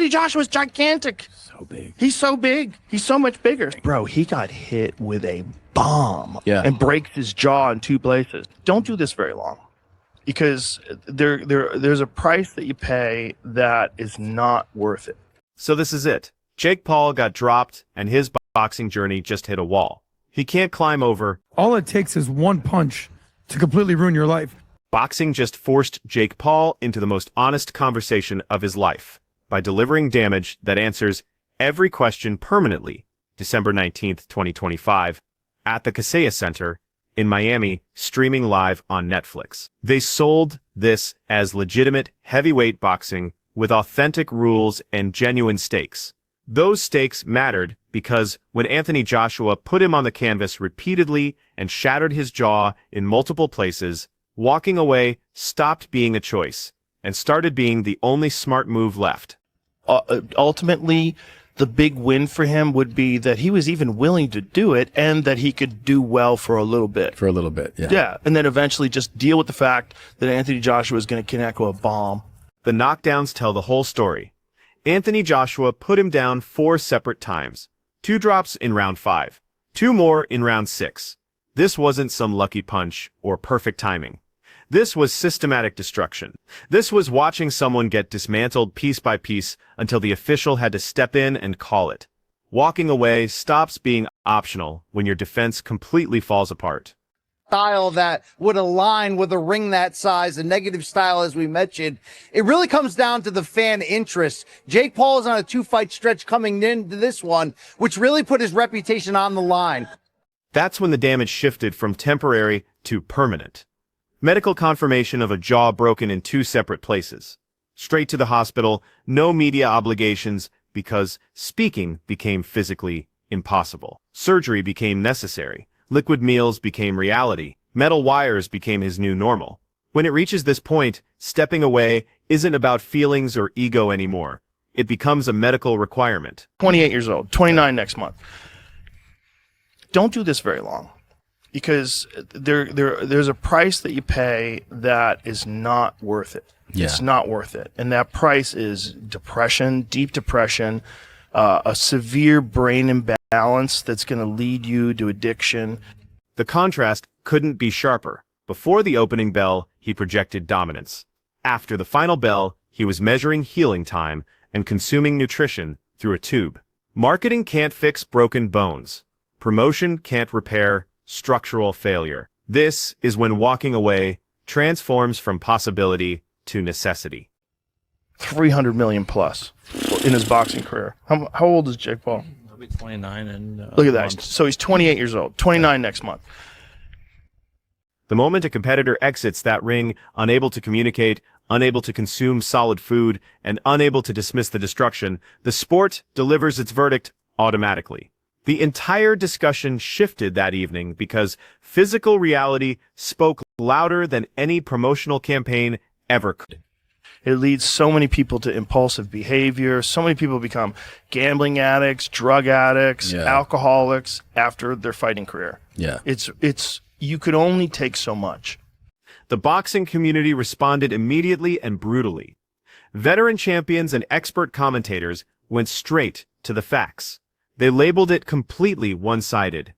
Anthony Joshua's gigantic. So big. He's so big. He's so much bigger. Bro, he got hit with a bomb and breaks his jaw in 2 places. Don't do this very long, because there's a price that you pay that is not worth it. So this is it. Jake Paul got dropped, and his boxing journey just hit a wall. He can't climb over. All it takes is one punch to completely ruin your life. Boxing just forced Jake Paul into the most honest conversation of his life by delivering damage that answers every question permanently. December 19th, 2025, at the Kaseya Center in Miami, streaming live on Netflix. They sold this as legitimate heavyweight boxing with authentic rules and genuine stakes. Those stakes mattered because when Anthony Joshua put him on the canvas repeatedly and shattered his jaw in multiple places, walking away stopped being a choice and started being the only smart move left. Ultimately, the big win for him would be that he was even willing to do it, and that he could do well for a little bit. For a little bit, yeah. Yeah, and then eventually just deal with the fact that Anthony Joshua is going to connect with a bomb. The knockdowns tell the whole story. Anthony Joshua put him down 4 separate times. 2 drops in round 5. 2 more in round 6. This wasn't some lucky punch or perfect timing. This was systematic destruction. This was watching someone get dismantled piece by piece until the official had to step in and call it. Walking away stops being optional when your defense completely falls apart. Style that would align with a ring that size, a negative style, as we mentioned. It really comes down to the fan interest. Jake Paul is on a 2-fight stretch coming into this one, which really put his reputation on the line. That's when the damage shifted from temporary to permanent. Medical confirmation of a jaw broken in 2 separate places. Straight to the hospital, no media obligations, because speaking became physically impossible. Surgery became necessary. Liquid meals became reality. Metal wires became his new normal. When it reaches this point, stepping away isn't about feelings or ego anymore. It becomes a medical requirement. 28 years old, 29 next month. Don't do this very long, because there's a price that you pay that is not worth it. Yeah. It's not worth it. And that price is depression, deep depression, a severe brain imbalance that's going to lead you to addiction. The contrast couldn't be sharper. Before the opening bell, he projected dominance. After the final bell, he was measuring healing time and consuming nutrition through a tube. Marketing can't fix broken bones. Promotion can't repair structural failure. This is when walking away transforms from possibility to necessity. 300 million plus in his boxing career. How old is Jake Paul? He'll be 29 and look at that. So he's 28 years old, 29 next month. The moment a competitor exits that ring, unable to communicate, unable to consume solid food, and unable to dismiss the destruction, the sport delivers its verdict automatically. The entire discussion shifted that evening because physical reality spoke louder than any promotional campaign ever could. It leads so many people to impulsive behavior. So many people become gambling addicts, drug addicts, alcoholics after their fighting career. Yeah. It's you could only take so much. The boxing community responded immediately and brutally. Veteran champions and expert commentators went straight to the facts. They labeled it completely one-sided.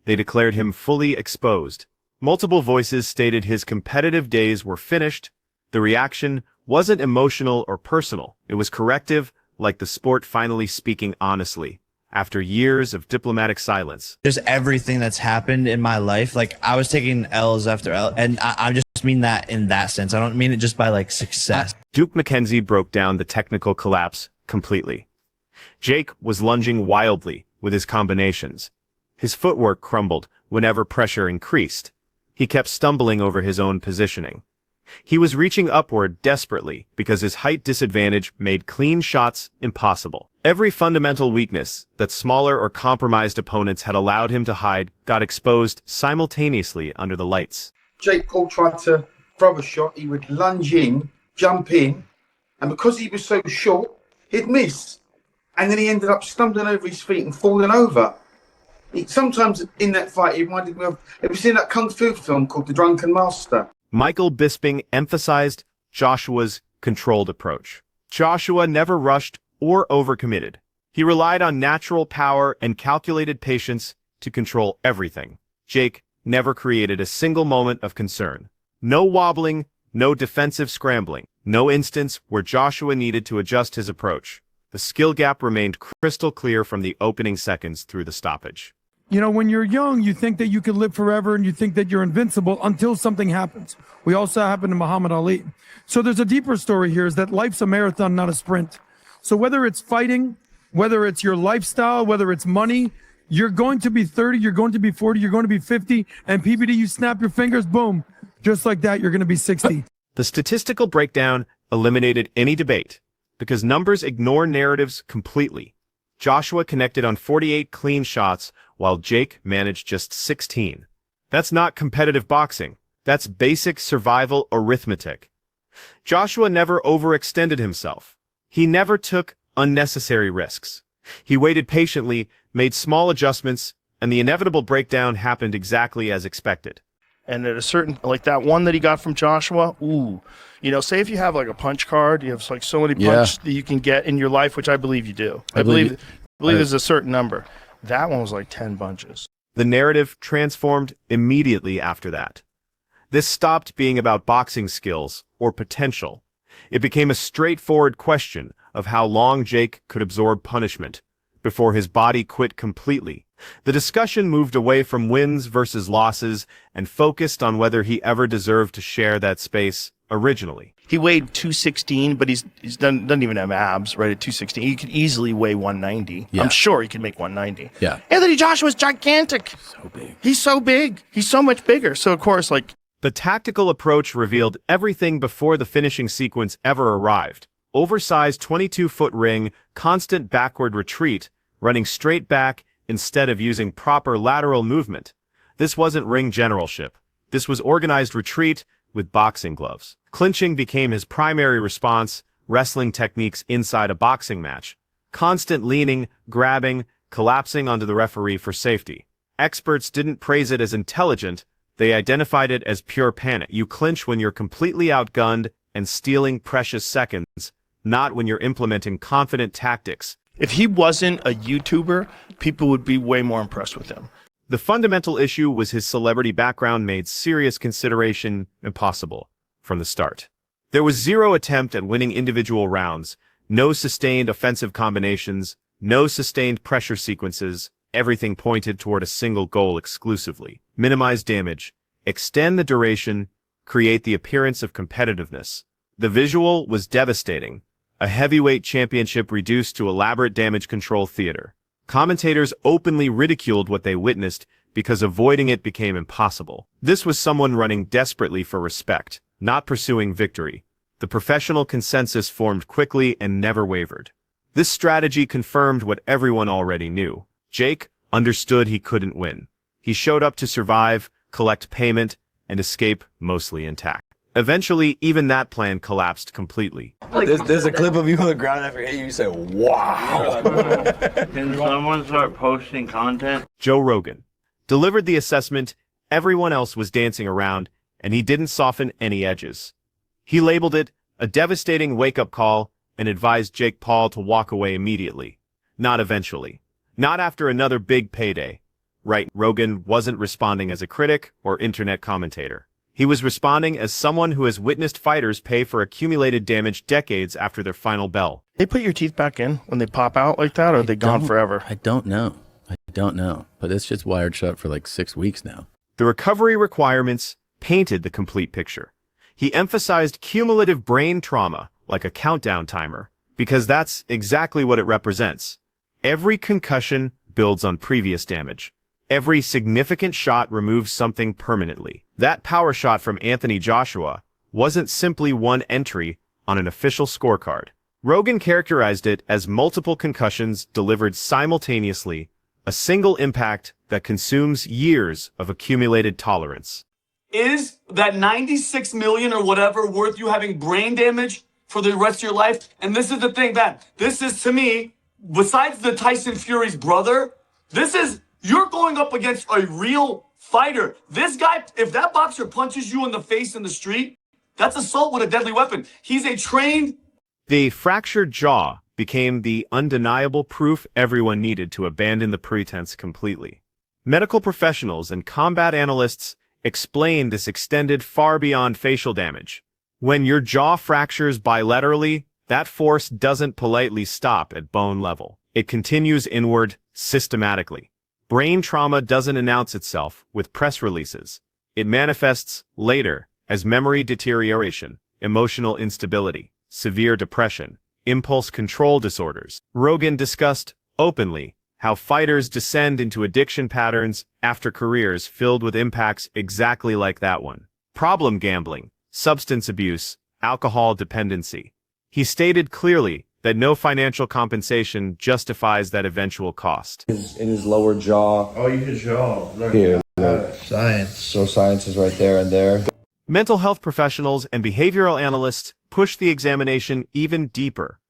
They declared him fully exposed. Multiple voices stated his competitive days were finished. The reaction wasn't emotional or personal. It was corrective, like the sport finally speaking honestly, after years of diplomatic silence. Just everything that's happened in my life, like I was taking L's after L, and I just mean that in that sense. I don't mean it just by like success. Duke McKenzie broke down the technical collapse completely. Jake was lunging wildly with his combinations. His footwork crumbled whenever pressure increased. He kept stumbling over his own positioning. He was reaching upward desperately because his height disadvantage made clean shots impossible. Every fundamental weakness that smaller or compromised opponents had allowed him to hide got exposed simultaneously under the lights. Jake Paul tried to throw a shot. He would lunge in, jump in, and because he was so short, he'd miss. And then he ended up stumbling over his feet and falling over. Sometimes in that fight, it reminded me of, have you seen that Kung Fu film called The Drunken Master? Michael Bisping emphasized Joshua's controlled approach. Joshua never rushed or overcommitted. He relied on natural power and calculated patience to control everything. Jake never created a single moment of concern. No wobbling, no defensive scrambling, no instance where Joshua needed to adjust his approach. The skill gap remained crystal clear from the opening seconds through the stoppage. You know, when you're young, you think that you could live forever and you think that you're invincible until something happens. We also happened to Muhammad Ali. So there's a deeper story here, is that life's a marathon, not a sprint. So whether it's fighting, whether it's your lifestyle, whether it's money, you're going to be 30, you're going to be 40, you're going to be 50, and PBD, you snap your fingers, boom. Just like that, you're going to be 60. The statistical breakdown eliminated any debate because numbers ignore narratives completely. Joshua connected on 48 clean shots while Jake managed just 16. That's not competitive boxing. That's basic survival arithmetic. Joshua never overextended himself. He never took unnecessary risks. He waited patiently, made small adjustments, and the inevitable breakdown happened exactly as expected. And at a certain, like that one that he got from Joshua, ooh, you know, say if you have like a punch card, you have like so many punches that you can get in your life, which I believe you do. I believe there's a certain number. That one was like 10 bunches. The narrative transformed immediately after that. This stopped being about boxing skills or potential. It became a straightforward question of how long Jake could absorb punishment before his body quit completely. The discussion moved away from wins versus losses and focused on whether he ever deserved to share that space originally. He weighed 216, but he's doesn't even have abs, right, at 216. He could easily weigh 190. Yeah. I'm sure he could make 190. Yeah. Anthony Joshua's gigantic. So big. He's so big. He's so much bigger. So, of course, like... The tactical approach revealed everything before the finishing sequence ever arrived. Oversized 22-foot ring, constant backward retreat, running straight back instead of using proper lateral movement. This wasn't ring generalship. This was organized retreat with boxing gloves. Clinching became his primary response, wrestling techniques inside a boxing match. Constant leaning, grabbing, collapsing onto the referee for safety. Experts didn't praise it as intelligent, they identified it as pure panic. You clinch when you're completely outgunned and stealing precious seconds, not when you're implementing confident tactics. If he wasn't a YouTuber, people would be way more impressed with him. The fundamental issue was his celebrity background made serious consideration impossible from the start. There was zero attempt at winning individual rounds, no sustained offensive combinations, no sustained pressure sequences. Everything pointed toward a single goal exclusively: minimize damage, extend the duration, create the appearance of competitiveness. The visual was devastating. A heavyweight championship reduced to elaborate damage control theater. Commentators openly ridiculed what they witnessed because avoiding it became impossible. This was someone running desperately for respect, not pursuing victory. The professional consensus formed quickly and never wavered. This strategy confirmed what everyone already knew. Jake understood he couldn't win. He showed up to survive, collect payment, and escape mostly intact. Eventually, even that plan collapsed completely. There's a clip of you on the ground after hitting you say, wow. Can someone start posting content? Joe Rogan delivered the assessment everyone else was dancing around, and he didn't soften any edges. He labeled it a devastating wake-up call and advised Jake Paul to walk away immediately. Not eventually. Not after another big payday. Right, Rogan wasn't responding as a critic or internet commentator. He was responding as someone who has witnessed fighters pay for accumulated damage decades after their final bell. They put your teeth back in when they pop out like that, or are they gone forever? I don't know. But this shit's wired shut for like 6 weeks now. The recovery requirements painted the complete picture. He emphasized cumulative brain trauma like a countdown timer, because that's exactly what it represents. Every concussion builds on previous damage. Every significant shot removes something permanently. That power shot from Anthony Joshua wasn't simply one entry on an official scorecard. Rogan characterized it as multiple concussions delivered simultaneously, a single impact that consumes years of accumulated tolerance. Is that 96 million or whatever worth you having brain damage for the rest of your life? And this is the thing, that this is, to me, besides the Tyson Fury's brother, you're going up against a real fighter. This guy, if that boxer punches you in the face in the street, that's assault with a deadly weapon. He's a trained... The fractured jaw became the undeniable proof everyone needed to abandon the pretense completely. Medical professionals and combat analysts explained this extended far beyond facial damage. When your jaw fractures bilaterally, that force doesn't politely stop at bone level. It continues inward systematically. Brain trauma doesn't announce itself with press releases. It manifests later as memory deterioration, emotional instability, severe depression, impulse control disorders. Rogan discussed openly how fighters descend into addiction patterns after careers filled with impacts exactly like that one. Problem gambling, substance abuse, alcohol dependency. He stated clearly that no financial compensation justifies that eventual cost. In his lower jaw. Oh, his jaw. Look, Here, look. Science. So science is right there and there. Mental health professionals and behavioral analysts pushed the examination even deeper,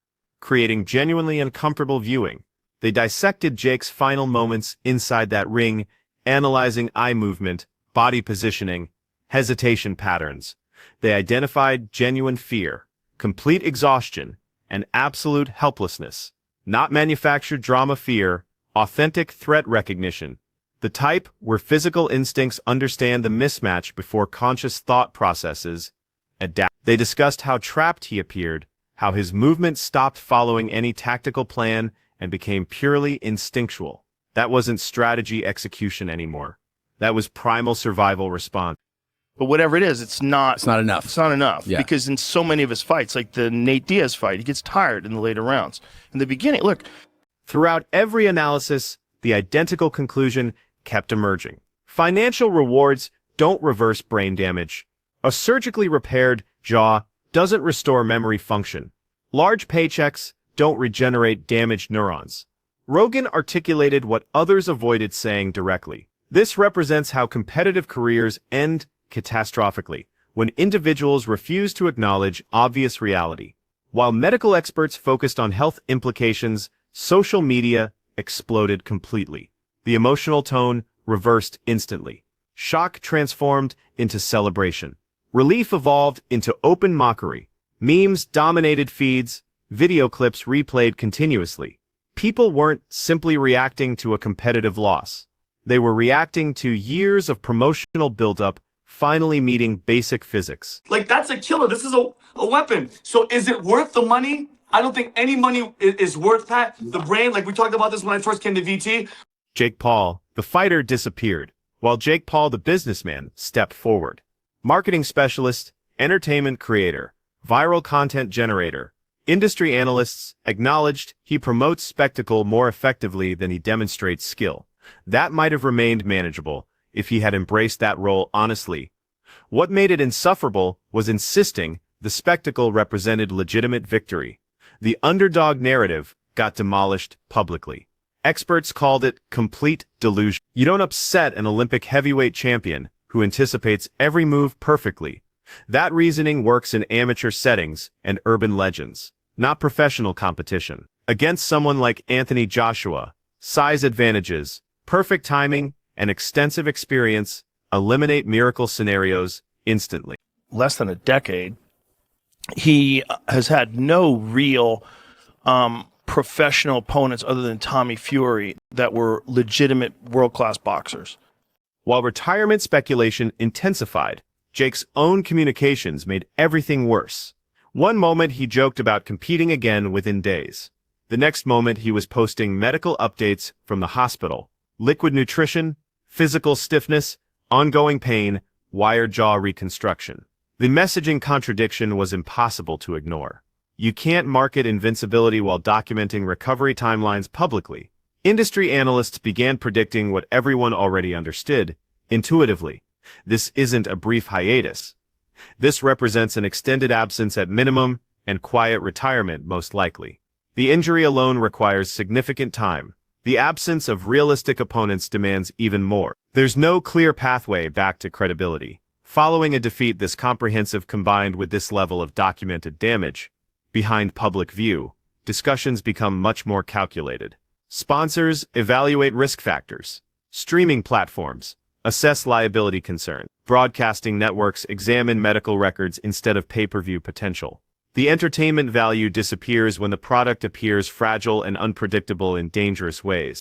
creating genuinely uncomfortable viewing. They dissected Jake's final moments inside that ring, analyzing eye movement, body positioning, hesitation patterns. They identified genuine fear, complete exhaustion, and absolute helplessness. Not manufactured drama fear, authentic threat recognition. The type where physical instincts understand the mismatch before conscious thought processes adapt. They discussed how trapped he appeared, how his movement stopped following any tactical plan and became purely instinctual. That wasn't strategy execution anymore. That was primal survival response. But whatever it is, it's not enough. It's not enough. Yeah. Because in so many of his fights, like the Nate Diaz fight, he gets tired in the later rounds. In the beginning, look. Throughout every analysis, the identical conclusion kept emerging. Financial rewards don't reverse brain damage. A surgically repaired jaw doesn't restore memory function. Large paychecks don't regenerate damaged neurons. Rogan articulated what others avoided saying directly. This represents how competitive careers end catastrophically when individuals refuse to acknowledge obvious reality. While medical experts focused on health implications, social media exploded completely. The emotional tone reversed instantly. Shock transformed into celebration. Relief evolved into open mockery. Memes dominated feeds, video clips replayed continuously. People weren't simply reacting to a competitive loss. They were reacting to years of promotional buildup finally meeting basic physics. Like, that's a killer. This is a weapon. So is it worth the money? I don't think any money is worth, Pat. The brain, like we talked about this when I first came to VT. Jake Paul, the fighter, disappeared, while Jake Paul, the businessman, stepped forward. Marketing specialist, entertainment creator, viral content generator, industry analysts acknowledged he promotes spectacle more effectively than he demonstrates skill. That might have remained manageable if he had embraced that role honestly. What made it insufferable was insisting the spectacle represented legitimate victory. The underdog narrative got demolished publicly. Experts called it complete delusion. You don't upset an Olympic heavyweight champion who anticipates every move perfectly. That reasoning works in amateur settings and urban legends, not professional competition. Against someone like Anthony Joshua, size advantages, perfect timing, and extensive experience eliminate miracle scenarios instantly. Less than a decade, he has had no real professional opponents other than Tommy Fury that were legitimate world-class boxers. While retirement speculation intensified, Jake's own communications made everything worse. One moment he joked about competing again within days. The next moment he was posting medical updates from the hospital. Liquid nutrition, physical stiffness, ongoing pain, wired jaw reconstruction. The messaging contradiction was impossible to ignore. You can't market invincibility while documenting recovery timelines publicly. Industry analysts began predicting what everyone already understood, intuitively. This isn't a brief hiatus. This represents an extended absence at minimum and quiet retirement most likely. The injury alone requires significant time. The absence of realistic opponents demands even more. There's no clear pathway back to credibility. Following a defeat this comprehensive combined with this level of documented damage, behind public view, discussions become much more calculated. Sponsors evaluate risk factors. Streaming platforms assess liability concerns. Broadcasting networks examine medical records instead of pay-per-view potential. The entertainment value disappears when the product appears fragile and unpredictable in dangerous ways.